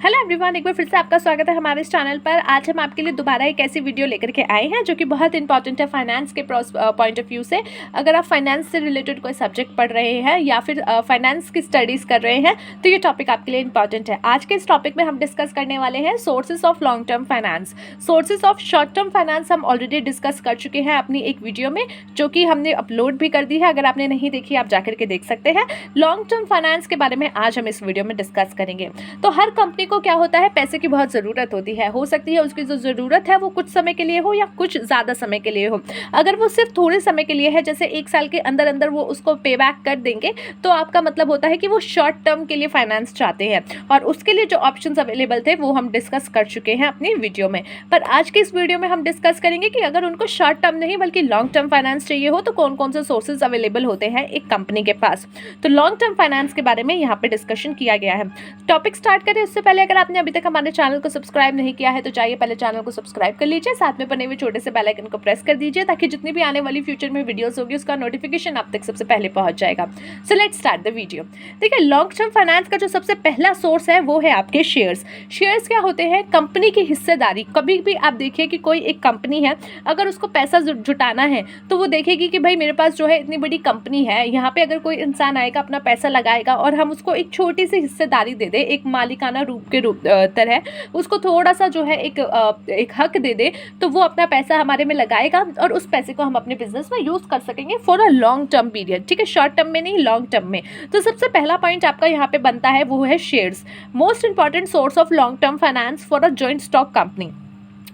Hello everyone, एक बार फिर से आपका स्वागत है हमारे इस चैनल पर। आज हम आपके लिए दोबारा एक ऐसी वीडियो लेकर के आए हैं जो कि बहुत इंपॉर्टेंट है फाइनेंस के पॉइंट ऑफ व्यू से। अगर आप फाइनेंस से रिलेटेड कोई सब्जेक्ट पढ़ रहे हैं या फिर फाइनेंस की स्टडीज़ कर रहे हैं तो ये टॉपिक आपके लिए इंपॉर्टेंट है। आज के इस टॉपिक में हम डिस्कस करने वाले हैं sources of long term finance. Sources of short term finance हम ऑलरेडी डिस्कस कर चुके हैं अपनी एक वीडियो में, जो कि हमने अपलोड भी कर दी है। अगर आपने नहीं देखी आप जाकर के देख सकते हैं। लॉन्ग टर्म फाइनेंस के बारे में आज हम इस वीडियो में डिस्कस करेंगे। तो हर कंपनी को क्या होता है, पैसे की बहुत ज़रूरत होती है। हो सकती है उसकी जो ज़रूरत है वो कुछ समय के लिए हो या कुछ ज़्यादा समय के लिए हो। अगर वो सिर्फ थोड़े समय के लिए है, जैसे 1 साल के अंदर अंदर वो उसको पे बैक कर देंगे, तो आपका मतलब होता है कि वो शॉर्ट टर्म के लिए फाइनेंस चाहते हैं। और उसके लिए जो ऑप्शंस अवेलेबल थे वो हम डिस्कस कर चुके हैं अपनी वीडियो में। पर आज की इस वीडियो में हम डिस्कस करेंगे कि अगर उनको शॉर्ट टर्म नहीं बल्कि लॉन्ग टर्म फाइनेंस चाहिए हो तो कौन कौन से सोर्सेज अवेलेबल होते हैं एक कंपनी के पास। तो लॉन्ग टर्म फाइनेंस के बारे में यहाँ पे डिस्कशन किया गया है। टॉपिक स्टार्ट करें उससे पहले अगर आपने अभी तक हमारे चैनल को सब्सक्राइब नहीं किया है तो चाहिए पहले चैनल को सब्सक्राइब कर लीजिए, साथ में बने हुए छोटे से बेल आइकन को प्रेस कर दीजिए ताकि जितनी भी आने वाली फ्यूचर में वीडियोस होगी उसका नोटिफिकेशन आप तक सबसे पहले पहुंच जाएगा। So let's start the video. देखिए, लॉन्ग टर्म फाइनेंस का जो सबसे पहला सोर्स है वो है आपके शेयर्स। शेयर्स क्या होते हैं? कंपनी की हिस्सेदारी। कभी भी आप देखिए कि कोई एक कंपनी है, अगर उसको पैसा जुटाना है तो वो देखेगी कि भाई मेरे पास जो है इतनी बड़ी कंपनी है, यहाँ पे अगर कोई इंसान आएगा अपना पैसा लगाएगा और हम उसको एक छोटी सी हिस्सेदारी दे दे, एक मालिकाना रूप के तरह उसको थोड़ा सा जो है एक हक दे दे, तो वो अपना पैसा हमारे में लगाएगा और उस पैसे को हम अपने बिजनेस में यूज कर सकेंगे for a long term period. ठीक है, शॉर्ट टर्म में नहीं, लॉन्ग टर्म में। तो सबसे पहला पॉइंट आपका यहाँ पे बनता है वो है shares. Most important source of long term finance for a joint stock company.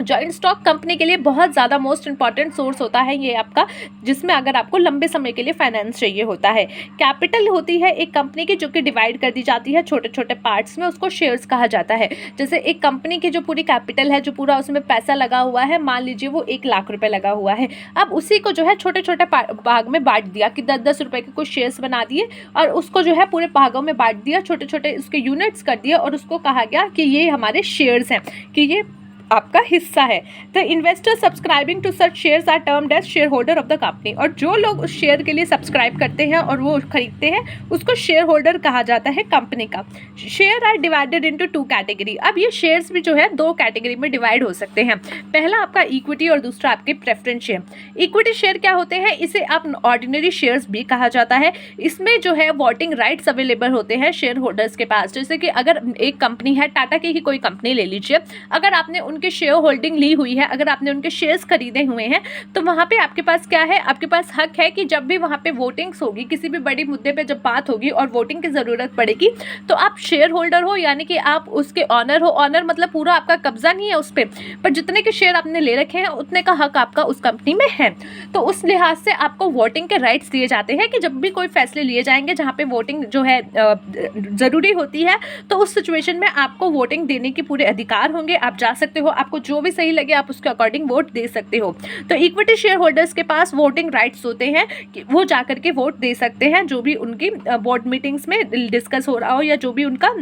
Joint stock company के लिए बहुत ज़्यादा मोस्ट इंपॉर्टेंट सोर्स होता है ये आपका, जिसमें अगर आपको लंबे समय के लिए फाइनेंस चाहिए होता है। कैपिटल होती है एक कंपनी की जो कि डिवाइड कर दी जाती है छोटे छोटे पार्ट्स में, उसको शेयर्स कहा जाता है। जैसे एक कंपनी की जो पूरी कैपिटल है, जो पूरा उसमें पैसा लगा हुआ है, मान लीजिए वो 1 लाख रुपए लगा हुआ है। अब उसी को जो है छोटे छोटे भाग में बांट दिया कि 10-10 रुपए के कुछ शेयर्स बना दिए और उसको जो है पूरे भागों में बांट दिया, छोटे छोटे उसके यूनिट्स कर दिए और उसको कहा गया कि ये हमारे शेयर्स हैं, कि ये आपका हिस्सा है। The investor subscribing to such shares are termed as share holder of the company. और जो लोग उस शेयर के लिए सब्सक्राइब करते हैं और वो खरीदते हैं उसको शेयर होल्डर कहा जाता है कंपनी का। Share are divided into 2 category. अब ये शेयर्स भी जो है 2 कैटेगरी में डिवाइड हो सकते हैं। पहला आपका इक्विटी और दूसरा आपके प्रेफरेंस शेयर। इक्विटी शेयर क्या होते हैं? इसे आप ऑर्डिनरी शेयर्स भी कहा जाता है। इसमें जो है वोटिंग राइट्स अवेलेबल होते हैं शेयर होल्डर्स के पास। जैसे कि अगर एक कंपनी है, टाटा की ही कोई कंपनी ले लीजिए, अगर आपने उनके शेयर होल्डिंग ली हुई है, अगर आपने उनके शेयर्स खरीदे हुए हैं, तो वहां पे आपके पास क्या है? आपके पास हक है कि जब भी वहां पे वोटिंग्स होगी, किसी भी बड़ी मुद्दे पे जब बात होगी और वोटिंग की जरूरत पड़ेगी, तो आप शेयर होल्डर हो, यानी कि आप उसके ऑनर हो। ऑनर मतलब पूरा आपका कब्जा नहीं है उस पर जितने के शेयर आपने ले रखे हैं उतने का हक आपका उस कंपनी में है। तो उस लिहाज से आपको वोटिंग के राइट्स दिए जाते हैं कि जब भी कोई फैसले लिए जाएंगे जहाँ पे वोटिंग जो है जरूरी होती है, तो उस सिचुएशन में आपको वोटिंग देने के पूरे अधिकार होंगे। आप जा सकते हो, आपको जो भी सही लगे आप उसके अकॉर्डिंग वोट दे सकते हो। तो इक्विटी शेयर होल्डर्स के पास वोटिंग राइट्स होते हैं कि वो जाकर के वोट दे सकते हैं, जो भी उनकी बोर्ड मीटिंग्स में डिस्कस हो रहा हो या जो भी उनका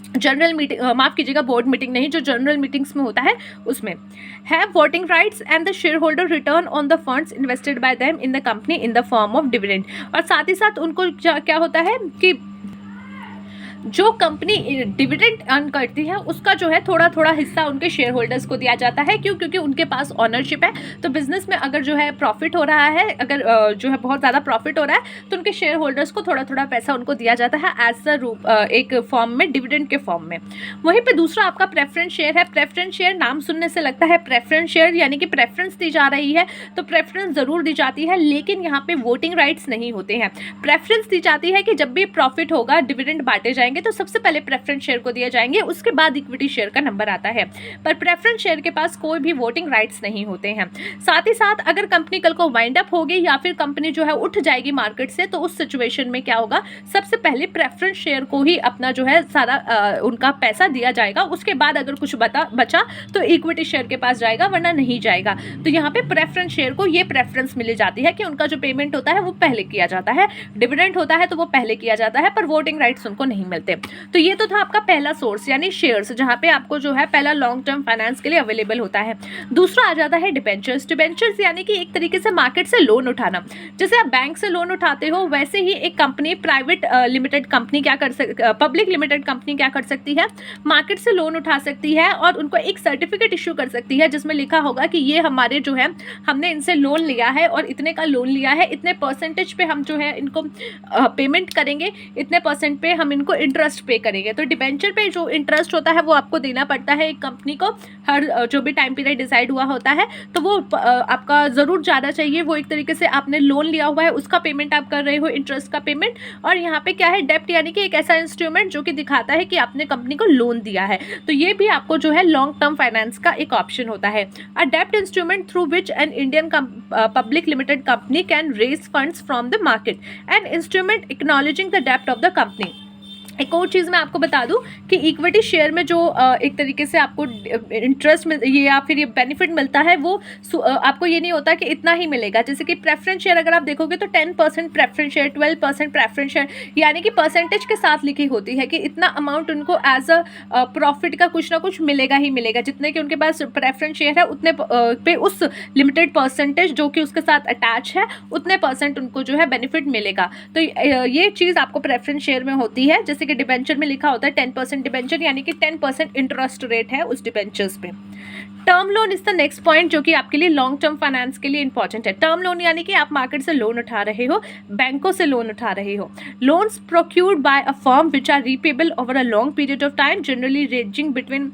जनरल मीटिंग, माफ कीजिएगा बोर्ड मीटिंग नहीं, जो जनरल मीटिंग्स में होता है उसमें। Have voting rights and the share holder return on the funds invested bye them in the company in the form of dividend. और साथ ही साथ उनको क्या होता है कि जो कंपनी डिविडेंड अर्न करती है उसका जो है थोड़ा थोड़ा हिस्सा उनके शेयर होल्डर्स को दिया जाता है। क्यों? क्योंकि उनके पास ऑनरशिप है। तो बिजनेस में अगर जो है प्रॉफिट हो रहा है, अगर जो है बहुत ज़्यादा प्रॉफिट हो रहा है, तो उनके शेयर होल्डर्स को थोड़ा थोड़ा पैसा उनको दिया जाता है एज द एक फॉर्म में, डिविडेंड के फॉर्म में। वहीं पे दूसरा आपका प्रेफरेंस शेयर है। प्रेफरेंस शेयर नाम सुनने से लगता है प्रेफरेंस शेयर यानी कि प्रेफरेंस दी जा रही है, तो प्रेफरेंस ज़रूर दी जाती है, लेकिन यहाँ पे वोटिंग राइट्स नहीं होते हैं। प्रेफरेंस दी जाती है कि जब भी प्रॉफिट होगा, डिविडेंड बांटे जाएंगे, तो सबसे पहले प्रेफरेंस शेयर को दिए जाएंगे, उसके बाद इक्विटी शेयर का नंबर आता है। पर प्रेफरेंस शेयर के पास कोई भी वोटिंग राइट्स नहीं होते हैं। साथ ही साथ अगर कंपनी कल को वाइंड अप होगी या फिर कंपनी जो है उठ जाएगी मार्केट से, तो उस सिचुएशन में क्या होगा? सबसे पहले प्रेफरेंस शेयर को ही अपना जो है सारा उनका पैसा दिया जाएगा। उसके बाद अगर कुछ बचा तो इक्विटी शेयर के पास जाएगा, वरना नहीं जाएगा। तो यहाँ पे प्रेफरेंस शेयर को ये प्रेफरेंस मिली जाती है कि उनका जो पेमेंट होता है वो पहले किया जाता है, डिविडेंड होता है तो वो पहले किया जाता है, पर वोटिंग राइट्स उनको नहीं मिलते। मिलते हैं। तो ये तो था आपका पहला सोर्स यानी शेयर्स, जहाँ पे आपको जो है पहला लॉन्ग टर्म फाइनेंस के लिए अवेलेबल होता है। दूसरा आ जाता है डिबेंचर्स। डिबेंचर्स यानी कि एक तरीके से मार्केट से लोन उठाना। जैसे आप बैंक से लोन उठाते हो वैसे ही एक कंपनी प्राइवेट लिमिटेड कंपनी क्या कर पब्लिक लिमिटेड कंपनी क्या कर सकती है, मार्केट से लोन उठा सकती है और उनको एक सर्टिफिकेट इशू कर सकती है जिसमें लिखा होगा कि ये हमारे जो है हमने इनसे लोन लिया है और इतने का लोन लिया है, इतने परसेंटेज पे हम जो है इनको पेमेंट करेंगे, इतने परसेंट पे हम इनको इंटरेस्ट पे करेंगे। तो डिबेंचर पे जो इंटरेस्ट होता है वो आपको देना पड़ता है एक कंपनी को, हर जो भी टाइम पीरियड डिसाइड हुआ होता है तो वो आपका ज़रूर ज़्यादा चाहिए। वो एक तरीके से आपने लोन लिया हुआ है उसका पेमेंट आप कर रहे हो, इंटरेस्ट का पेमेंट। और यहाँ पे क्या है, डेप्ट यानी कि एक ऐसा इंस्ट्रूमेंट जो कि दिखाता है कि आपने कंपनी को लोन दिया है। तो ये भी आपको जो है लॉन्ग टर्म फाइनेंस का एक ऑप्शन होता है। अ डेप्ट instrument through which an Indian public limited company can raise funds from the market and instrument acknowledging the dept of the company. एक और चीज़ मैं आपको बता दूं कि इक्विटी शेयर में जो एक तरीके से आपको इंटरेस्ट ये या फिर ये बेनिफिट मिलता है वो आपको ये नहीं होता कि इतना ही मिलेगा। जैसे कि प्रेफरेंस शेयर अगर आप देखोगे तो 10% प्रेफरेंस शेयर, 12% प्रेफरेंस शेयर, यानी कि परसेंटेज के साथ लिखी होती है कि इतना अमाउंट उनको एज अ प्रॉफिट का कुछ ना कुछ मिलेगा ही मिलेगा। जितने कि उनके पास प्रेफरेंस शेयर है उतने पे उस लिमिटेड परसेंटेज जो कि उसके साथ अटैच है उतने परसेंट उनको जो है बेनिफिट मिलेगा। तो ये चीज़ आपको प्रेफरेंस शेयर में होती है। जैसे कि डिबेंचर में लिखा होता है 10% डिबेंचर यानी कि 10% इंटरेस्ट रेट है उस डिबेंचर्स पे। Term loan is the next point जो कि आपके लिए लॉन्ग टर्म फाइनेंस के लिए इंपॉर्टेंट है। टर्म लोन यानी कि आप मार्केट से लोन उठा रहे हो, बैंकों से लोन उठा रहे हो। Loans procured by a firm which are repayable over a long period of time, generally ranging between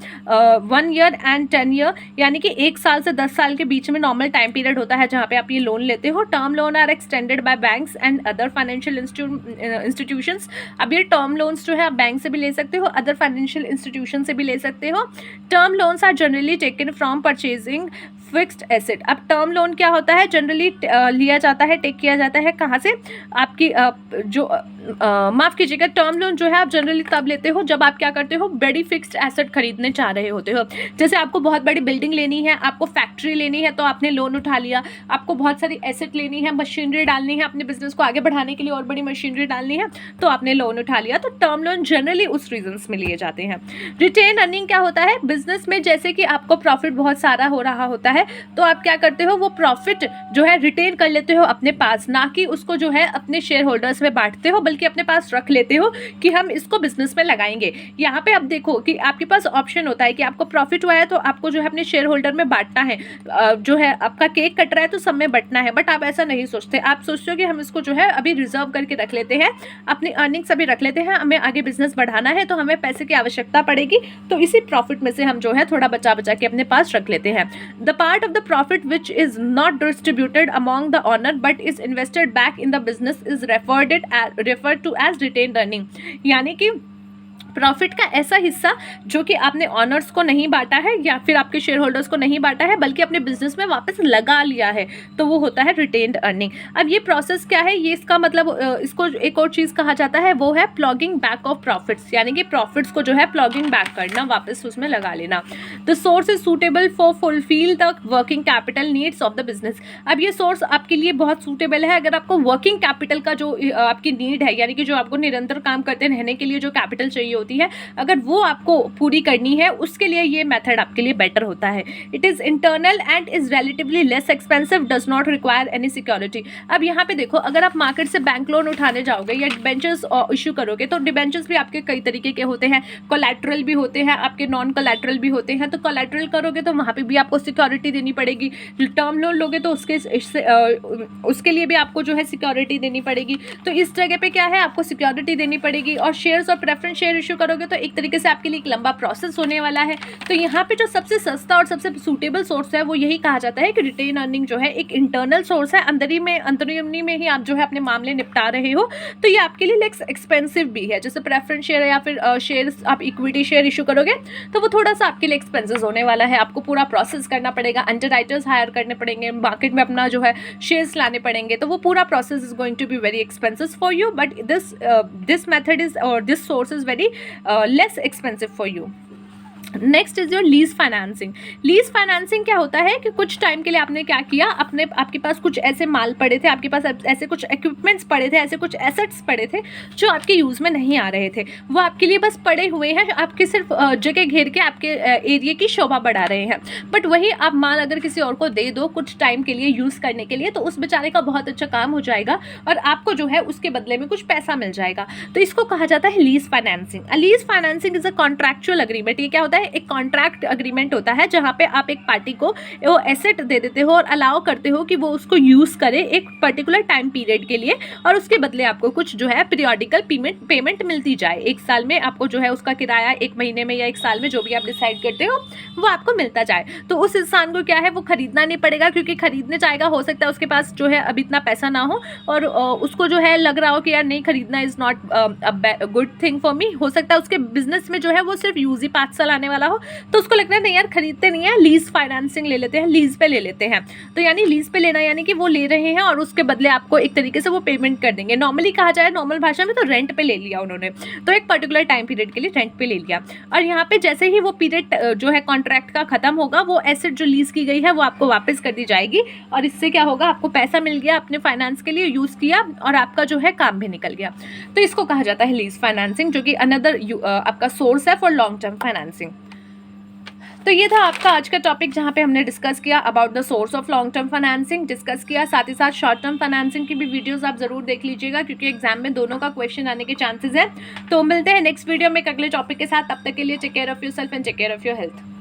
1 year and 10 year, यानी कि 1 साल से 10 साल के बीच में नॉर्मल टाइम पीरियड होता है जहाँ पे आप ये लोन लेते हो। Term loan are extended by banks and other financial institutions. अब ये टर्म लोन्स जो है आप बैंक से भी ले सकते हो, अदर फाइनेंशियल इंस्टीट्यूशन से भी ले सकते हो। Term loans are generally taken from purchasing fixed asset. अब टर्म लोन क्या होता है, जनरली लिया जाता है, टेक किया जाता है कहाँ से, आपकी माफ़ कीजिएगा, टर्म लोन जो है आप जनरली तब लेते हो जब आप क्या करते हो, बड़ी फिक्स्ड एसेट खरीदने चाह रहे होते हो। जैसे आपको बहुत बड़ी बिल्डिंग लेनी है, आपको फैक्ट्री लेनी है तो आपने लोन उठा लिया, आपको बहुत सारी एसेट लेनी है, मशीनरी डालनी है, अपने बिजनेस को आगे बढ़ाने के लिए और बड़ी मशीनरी डालनी है तो आपने लोन उठा लिया। तो टर्म लोन जनरली उस रीजंस में लिए जाते हैं। रिटेन अर्निंग क्या होता है, बिजनेस में जैसे कि आपको प्रॉफिट बहुत सारा हो रहा होता है तो आप क्या करते हो, वो प्रॉफिट जो है रिटेन कर लेते हो अपने पास, ना कि उसको जो है अपने शेयर होल्डर्स में बांटते हो, बल्कि अपने पास रख लेते हो कि हम इसको बिजनेस में लगाएंगे। यहाँ पे आप देखो कि आपके पास ऑप्शन होता है कि आपको प्रॉफिट हुआ है तो आपको जो है अपने शेयर होल्डर में बांटना है, जो है आपका केक कट रहा है तो सब में बंटना है, बट आप ऐसा नहीं सोचते। आप सोचते हो कि हम इसको जो है अभी रिजर्व करके रख लेते हैं, अपनी अर्निंग्स अभी रख लेते हैं, हमें आगे बिजनेस बढ़ाना है तो हमें पैसे की आवश्यकता पड़ेगी, तो इसी प्रॉफिट में से हम जो है थोड़ा बचा बचा के अपने पास रख लेते हैं। The part of the profit which is not distributed among the owner but is invested back in the business is referred to as retained earning। यानी कि प्रॉफिट का ऐसा हिस्सा जो कि आपने ऑनर्स को नहीं बांटा है या फिर आपके शेयर होल्डर्स को नहीं बांटा है बल्कि अपने बिजनेस में वापस लगा लिया है, तो वो होता है रिटेन्ड अर्निंग। अब ये प्रोसेस क्या है, ये इसका मतलब इसको एक और चीज़ कहा जाता है वो है प्लॉगिंग बैक ऑफ प्रॉफिट्स, यानी कि प्रॉफिट्स को जो है प्लॉगिंग बैक करना, वापस उसमें लगा लेना। The source is suitable for fulfil the working capital needs of the business. अब ये सोर्स आपके लिए बहुत सूटेबल है अगर आपको वर्किंग कैपिटल का जो आपकी नीड है, यानी कि जो आपको निरंतर काम करते रहने के लिए जो कैपिटल चाहिए होती है, अगर वो आपको पूरी करनी है उसके लिए ये मेथड आपके लिए बेटर होता है। It is internal and is relatively less expensive, does not require any security. अब यहाँ पे देखो, अगर आप मार्केट से बैंक लोन उठाने जाओगे या डिबेंचर्स इशू करोगे तो डिबेंचर्स भी आपके कई तरीके के होते हैं, कोलैटरल भी होते हैं, आपके नॉन कोलैटरल भी होते हैं। तो कोलैटरल करोगे तो वहाँ पे भी आपको सिक्योरिटी देनी पड़ेगी, टर्म लोन लोगे तो उसके लिए भी आपको जो है सिक्योरिटी देनी पड़ेगी। तो इस जगह पे क्या है, आपको सिक्योरिटी देनी पड़ेगी। और शेयर्स और प्रेफरेंस शेयर इशू करोगे तो एक तरीके से आपके लिए एक लंबा प्रोसेस होने वाला है। तो यहाँ पे जो सबसे सस्ता और सबसे सूटेबल सोर्स है वो यही कहा जाता है कि रिटेन अर्निंग जो है एक इंटरनल सोर्स है, अंतरिम में ही आप जो है अपने मामले निपटा रहे हो। तो ये आपके लिए लेस एक्सपेंसिव भी है। जैसे प्रेफरेंस शेयर या फिर शेयर्स, आप इक्विटी शेयर इशू करोगे तो वो थोड़ा सा आपके लिए एक्सपेंसिव होने वाला है, आपको पूरा प्रोसेस करना पड़ेगा, अंडरराइटर्स हायर करने पड़ेंगे, मार्केट में अपना जो है शेयर्स लाने पड़ेंगे, तो वो पूरा process is going to be very expensive for you, but this method is और this source is very less expensive for you। Next is your lease financing. Lease financing क्या होता है कि कुछ टाइम के लिए आपने क्या किया, आपके पास कुछ ऐसे माल पड़े थे, आपके पास ऐसे कुछ इक्विपमेंट्स पड़े थे, ऐसे कुछ एसेट्स पड़े थे जो आपके यूज़ में नहीं आ रहे थे, वो आपके लिए बस पड़े हुए हैं, आपके सिर्फ जगह घेर के आपके एरिया की शोभा बढ़ा रहे हैं। बट वही आप माल अगर किसी और को दे दो कुछ टाइम के लिए यूज़ करने के लिए, तो उस बेचारे का बहुत अच्छा काम हो जाएगा और आपको जो है उसके बदले में कुछ पैसा मिल जाएगा। तो इसको कहा जाता है lease financing. Lease financing is a contractual agreement. ये क्या होता है, एक कॉन्ट्रैक्ट अग्रीमेंट होता है जहाँ पे आप एक पार्टी को वो एसेट दे देते हो और अलाउ करते हो कि वो उसको यूज़ करे एक पर्टिकुलर टाइम पीरियड के लिए, और उसके बदले आपको कुछ जो है पीरियोडिकल पेमेंट मिलती जाए। एक साल में आपको जो है उसका किराया, एक महीने में या एक साल में जो भी आप डिसाइड करते हो वो आपको मिलता जाए। तो उस इंसान को क्या है, वो खरीदना नहीं पड़ेगा, क्योंकि खरीदने जाएगा हो सकता है उसके पास जो है अभी इतना पैसा ना हो और उसको जो है लग रहा हो कि यार नहीं खरीदना is not a good thing for me. हो सकता है उसके बिजनेस में जो है वो सिर्फ यूज ही 5 साल आने वाला हो, तो उसको लगता है नहीं यार खरीदते नहीं है, लीज फाइनेंसिंग ले लेते हैं, लीज पे ले लेते हैं। तो यानी लीज पे लेना यानी कि वो ले रहे हैं और उसके बदले आपको एक तरीके से वो पेमेंट कर देंगे। नॉर्मली कहा जाए, नॉर्मल भाषा में तो रेंट पे ले लिया उन्होंने, तो एक पर्टिकुलर टाइम पीरियड के लिए रेंट पे ले लिया। और यहाँ पे जैसे ही वो पीरियड जो है कॉन्ट्रैक्ट का खत्म होगा, वो एसेट जो लीज की गई है वो आपको वापस कर दी जाएगी, और इससे क्या होगा, आपको पैसा मिल गया, अपने फाइनेंस के लिए यूज़ किया और आपका जो है काम भी निकल गया। तो इसको कहा जाता है लीज फाइनेंसिंग, जो कि अनदर आपका सोर्स है फॉर लॉन्ग टर्म फाइनेंसिंग। तो ये था आपका आज का टॉपिक, जहाँ पे हमने डिस्कस किया about the source of long term financing discuss किया। साथ ही साथ शॉर्ट टर्म फाइनेंसिंग की भी वीडियोस आप जरूर देख लीजिएगा, क्योंकि एग्जाम में दोनों का क्वेश्चन आने के चांसेस हैं। तो मिलते हैं नेक्स्ट वीडियो में एक अगले टॉपिक के साथ। तब तक के लिए take care of yourself and take care of your health.